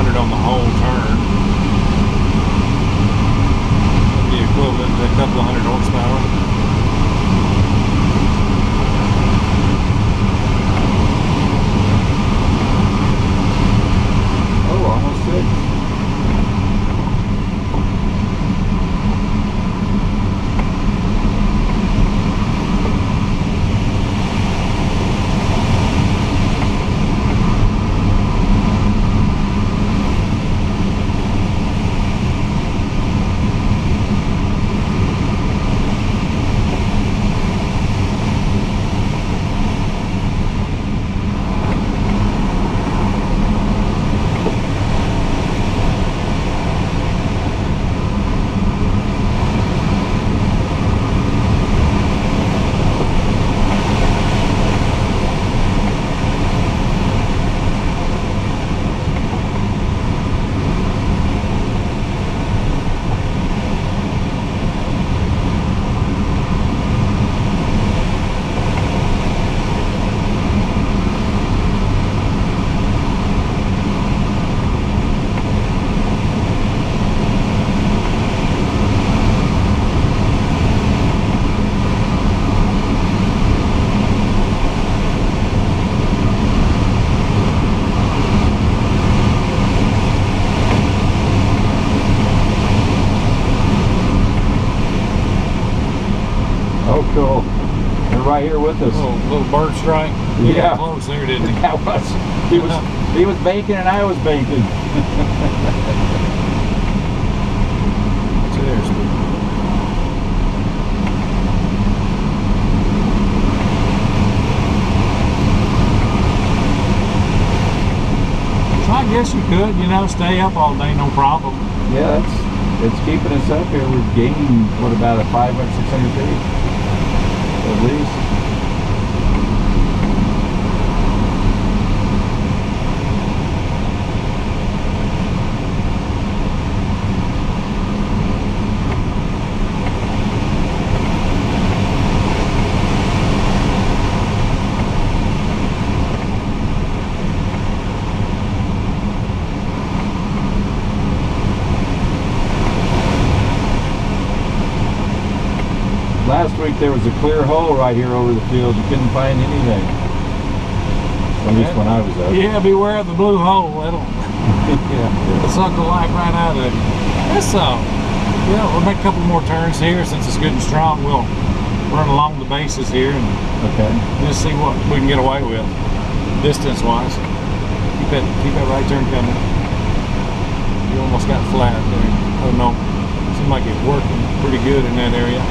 200 on the whole turn. That'd be equivalent to a couple of hundred horsepower. Oh, almost 6. Oh, cool. They're right here with us. Little bird strike. He Yeah. got close there, didn't he? That was. He was baking and I was baking. So there's So I guess you could, you know, stay up all day, no problem. Yeah, it's keeping us up here. We're gaining, what, about a 500, 600 feet? At least. Last week there was a clear hole right here over the field. You couldn't find anything. At least when I was up. Yeah, beware of the blue hole. It'll suck the life right out of it. That's yeah, we'll make a couple more turns here since it's good and strong. We'll run along the bases here and just see what we can get away with distance wise. Keep that right turn coming. You almost got flat there. I don't know. Seems like it's working pretty good in that area.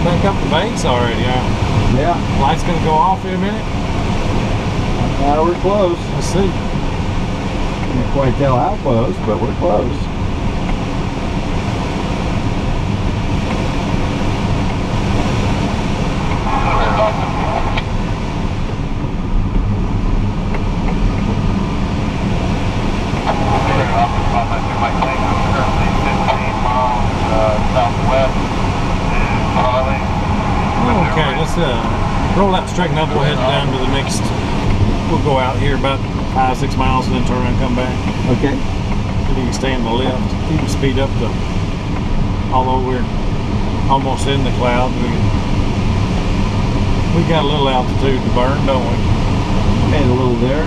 Back up the base already, huh? Yeah. Light's gonna go off in a minute. Now we're close. Let's see. Can't quite tell how close, but we're close. Okay, let's roll out, straighten up, we'll head down to the next. We'll go out here about 5-6 miles and then turn around and come back. Okay. So you can stay in the lift. Keep the speed up to, although we're almost in the cloud, we got a little altitude to burn, don't we? Made a little there.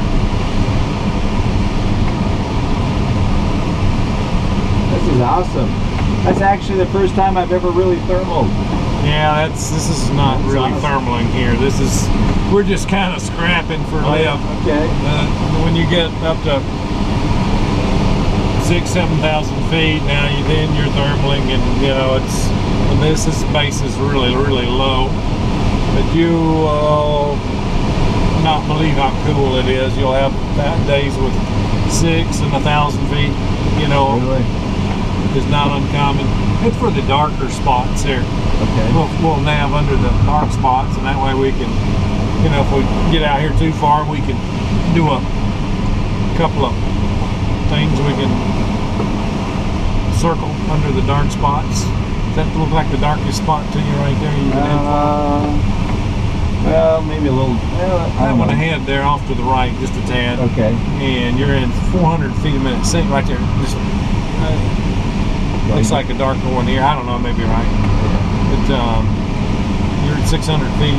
This is awesome. That's actually the first time I've ever really thermaled. Yeah, this is not really thermaling here. We're just kind of scrapping for lift. Okay. When you get up to 6,000 to 7,000 feet, then you're thermaling, and you know it's And this base is really, really low. But you will not believe how cool it is. You'll have days with 6 and 1,000 feet. You know, Really? it's not uncommon. It's for the darker spots here. Okay. We'll nav under the dark spots, and that way we can, you know, if we get out here too far, we can do a couple of things. We can circle under the dark spots. Does that look like the darkest spot to you right there? You can head for? Well, maybe a little. Well, I That don't one know. ahead there, off to the right, just a tad. Okay. And you're in 400 feet a minute. See right there. Just, looks like a darker one here. I don't know, maybe right. But you're at 600 feet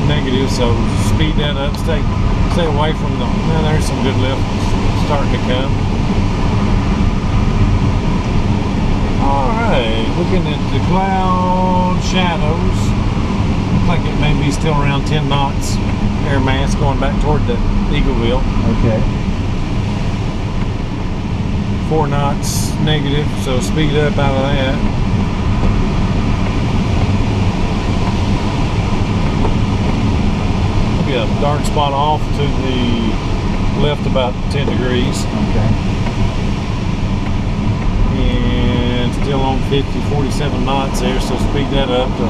negative, so speed that up. Stay away from the. Well, there's some good lift starting to come. All right, looking at the cloud shadows. Looks like it may be still around 10 knots. Air mass going back toward the Eagleville. Okay. 4 knots negative, so speed up out of that. Be a dark spot off to the left about 10 degrees. Okay. And still on 47 knots there, so speed that up to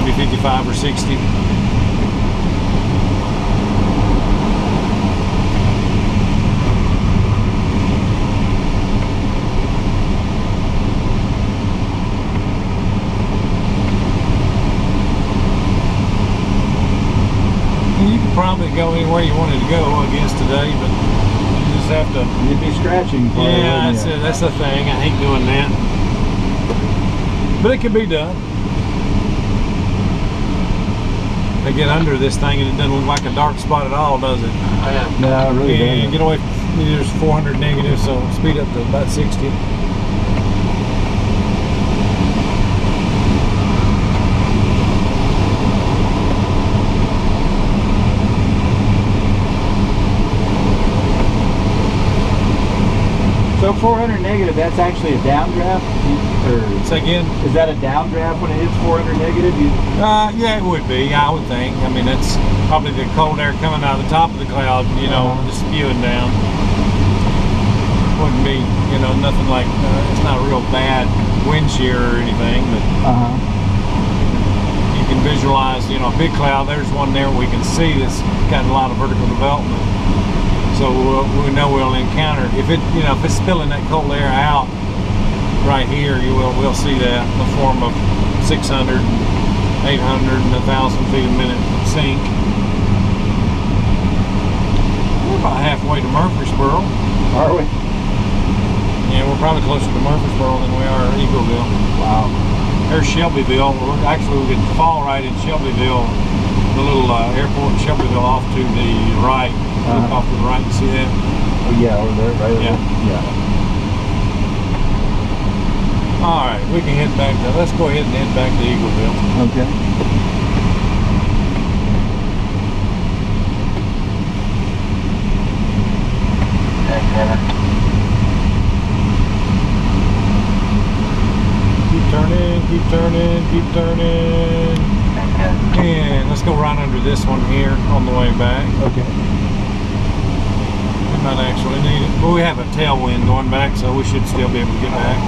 maybe 55 or 60. You could probably go anywhere you wanted to go, I guess, today, but you just have to. You'd be scratching for it, Yeah, wouldn't you? that's the thing. I hate doing that. But it can be done. They get under this thing and it doesn't look like a dark spot at all, does it? No, it really And doesn't. get away. There's 400 negative, so speed up to about 60. So 400 negative, that's actually a downdraft? Or Say again? is that a downdraft when it hits 400 negative? Yeah, it would be. I would think. I mean, it's probably the cold air coming out of the top of the cloud, you know, just spewing down. Wouldn't be, you know, nothing like. It's not a real bad wind shear or anything, but Uh-huh. you can visualize, you know, a big cloud. There's one there we can see that's got a lot of vertical development. So we know we'll encounter, if it's spilling that cold air out right here, we'll see that in the form of 600, 800, and 1,000 feet a minute sink. We're about halfway to Murfreesboro. Are we? Yeah, we're probably closer to Murfreesboro than we are Eagleville. Wow. There's Shelbyville. Actually, we could fall right in Shelbyville, the little airport in Shelbyville off to the right. Look off to the right and see that. Oh, yeah, over there, right? Yeah. Yeah. All right, we can head back to, let's go ahead and head back to Eagleville. Okay. Keep turning, keep turning, keep turning. And let's go right under this one here on the way back. Okay. We might actually need it. But we have a tailwind going back, so we should still be able to get back.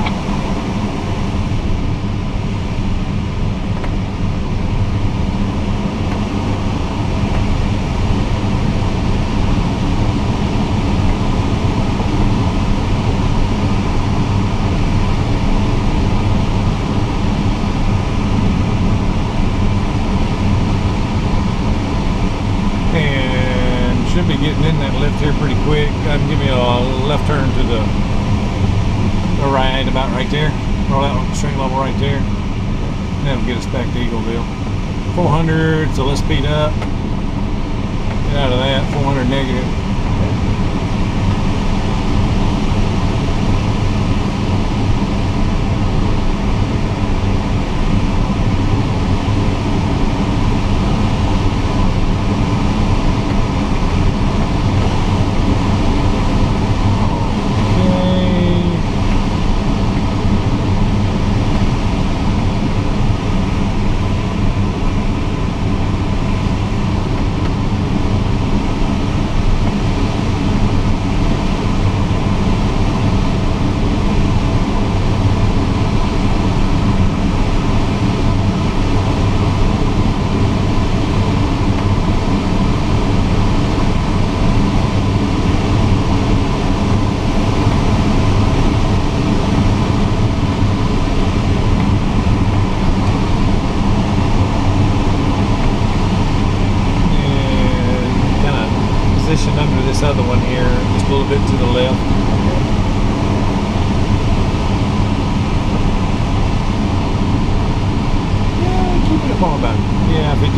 Should be getting in that lift here pretty quick. Give me a left turn to the right, about right there. Roll out on the straight level right there. That'll get us back to Eagleville. 400, so let's speed up. Get out of that, 400 negative.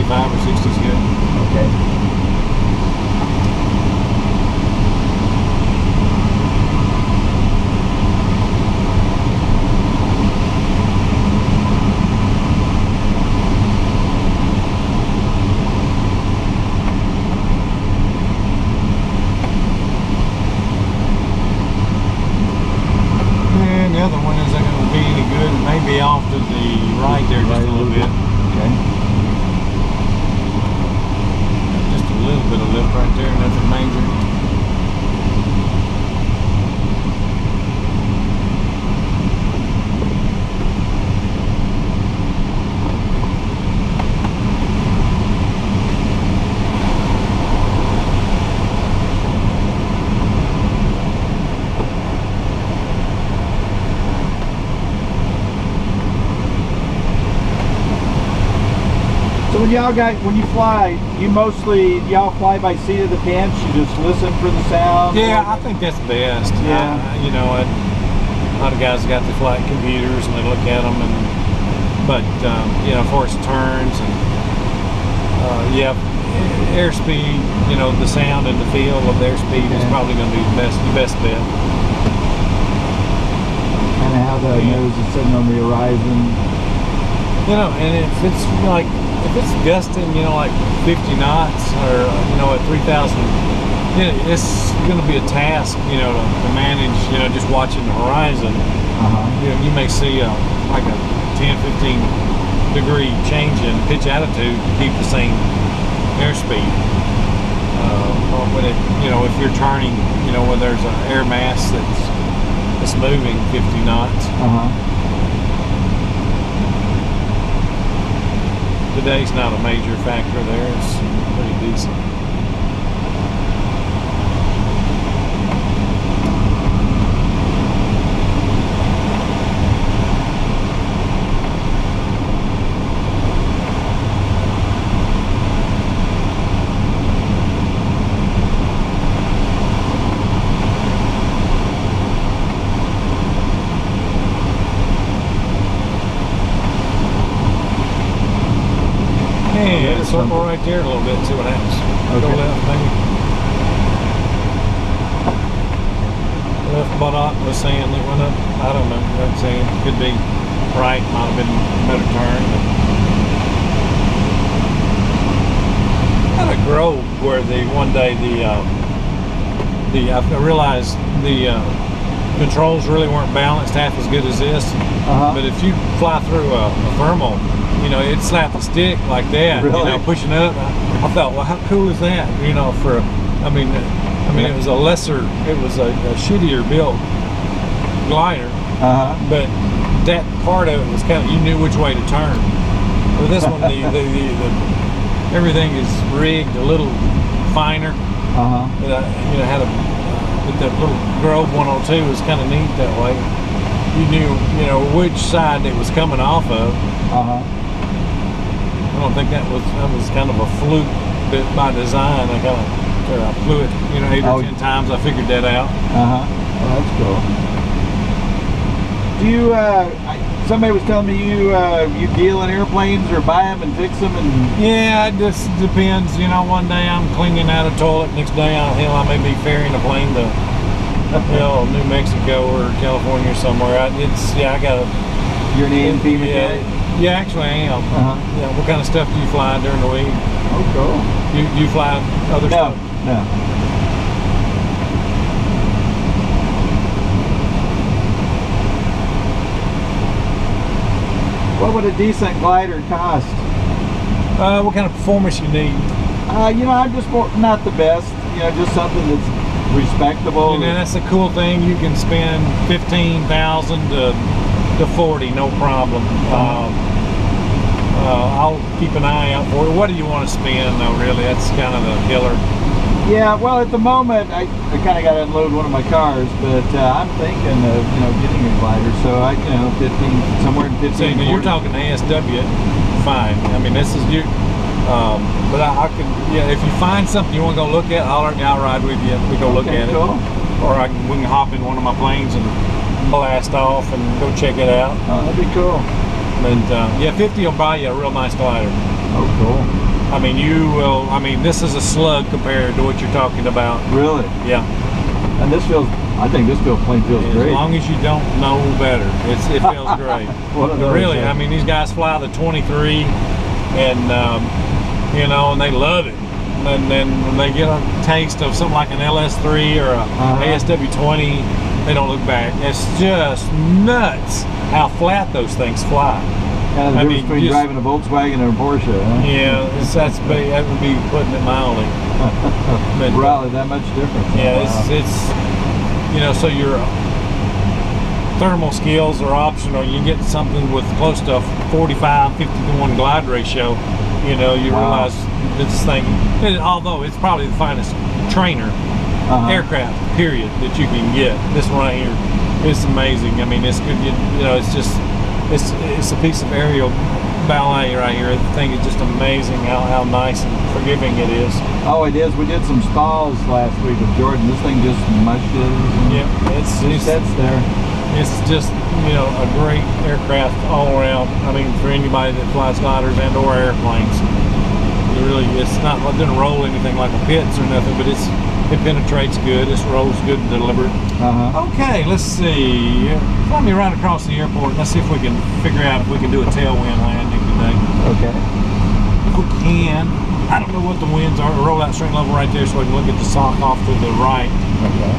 55 or 60 is good. Okay. And the other one isn't going to be any good. It may be off to the right there just a little bit. Okay. Just a little bit of lift right there, nothing major. So when you fly, y'all fly by seat of the pants? You just listen for the sound? Yeah, I think that's best. Yeah. You know, a lot of guys got the flight computers and they look at them, but you know, as far as turns and yeah, airspeed, you know, the sound and the feel of the airspeed is probably going to be the best bet. Kind of how the nose is sitting on the horizon. You know, and if it's like, if it's gusting, you know, like 50 knots or, you know, at 3,000, you know, it's going to be a task, you know, to manage, you know, just watching the horizon. You know, you may see like a 10, 15 degree change in pitch attitude to keep the same airspeed. Or when it, you know, if you're turning, you know, when there's an air mass that's moving 50 knots. Today's not a major factor there. It's pretty decent. And circle right there a little bit and see what happens. Go left, maybe. Left buttock was saying it went up. I don't know. I'm saying it could be right. Might have been a better turn. But had a grove where one day I realized the controls really weren't balanced half as good as this. But if you fly through a thermal, you know, it slapped the stick like that, really? You know, pushing up. I thought, well, how cool is that? You know, I mean, it was it was a shittier built glider, but that part of it was kind of, you knew which way to turn. With this one, everything is rigged a little finer. But you know, with that little Grove 102 was kind of neat that way. You knew, you know, which side it was coming off of. I don't think that was kind of a fluke bit by design. I flew it, you know, 8 or 10 times. I figured that out. Well, that's cool. Do you? Somebody was telling me you deal in airplanes or buy them and fix them and. Yeah, it just depends. You know, one day I'm cleaning out a toilet. Next day, I may be ferrying a plane to, you know, New Mexico or California or somewhere. I got a. You're an A&P mechanic? Yeah, actually I am. Yeah, what kind of stuff do you fly during the week? Oh, cool. You fly other stuff? No. What would a decent glider cost? What kind of performance you need? You know, I'm just not the best. You know, just something that's respectable. And that's the cool thing. You can spend $15,000 to 40, no problem. I'll keep an eye out for it. What do you want to spend, though? Really, that's kind of the killer. Yeah, well, at the moment, I kind of got to unload one of my cars, but I'm thinking of, you know, getting a glider. So you know, 15, somewhere in 15. See, now you're talking ASW, fine. I mean, this is you. But I can, yeah. If you find something you want to go look at, I'll ride with you. We go look at cool. it, or we can hop in one of my planes and blast off and go check it out. Oh, that'd be cool. And yeah, 50 will buy you a real nice glider. Oh, cool. I mean, you will. I mean, this is a slug compared to what you're talking about. Really? Yeah. And this feels, I think this plane feels As great. long as you don't know better, it feels great. One of But those, really, I mean, these guys fly the 23, and you know, and they love it. And then when they get a taste of something like an LS3 or a ASW20, they don't look back. It's just nuts how flat those things fly. Kind of the I difference mean, between just- driving a Volkswagen and a Porsche, huh? Yeah, that would be putting it mildly. But, Really, that much difference. yeah, Wow. it's you know, so your thermal skills are optional. You get something with close to 45, 50 to 1 glide ratio. You know, you Wow. realize this thing, although it's probably the finest trainer aircraft, period, that you can get. This one right here, it's amazing. I mean, it's good. You know, it's just, it's a piece of aerial ballet right here. The thing is just amazing how nice and forgiving it is. Oh, it is. We did some stalls last week with Jordan. This thing just mushes. Yeah, It sits there. it's just, you know, a great aircraft all around. I mean, for anybody that flies gliders and or airplanes, it really, it's not, it doesn't roll anything like a Pitts or nothing, but it penetrates good. It rolls good and deliberate. Okay, let's see. Fly me right across the airport. Let's see if we can figure out if we can do a tailwind landing today. Okay. If we can. I don't know what the winds are. Roll out string level right there so we can look at the sock off to the right. Okay.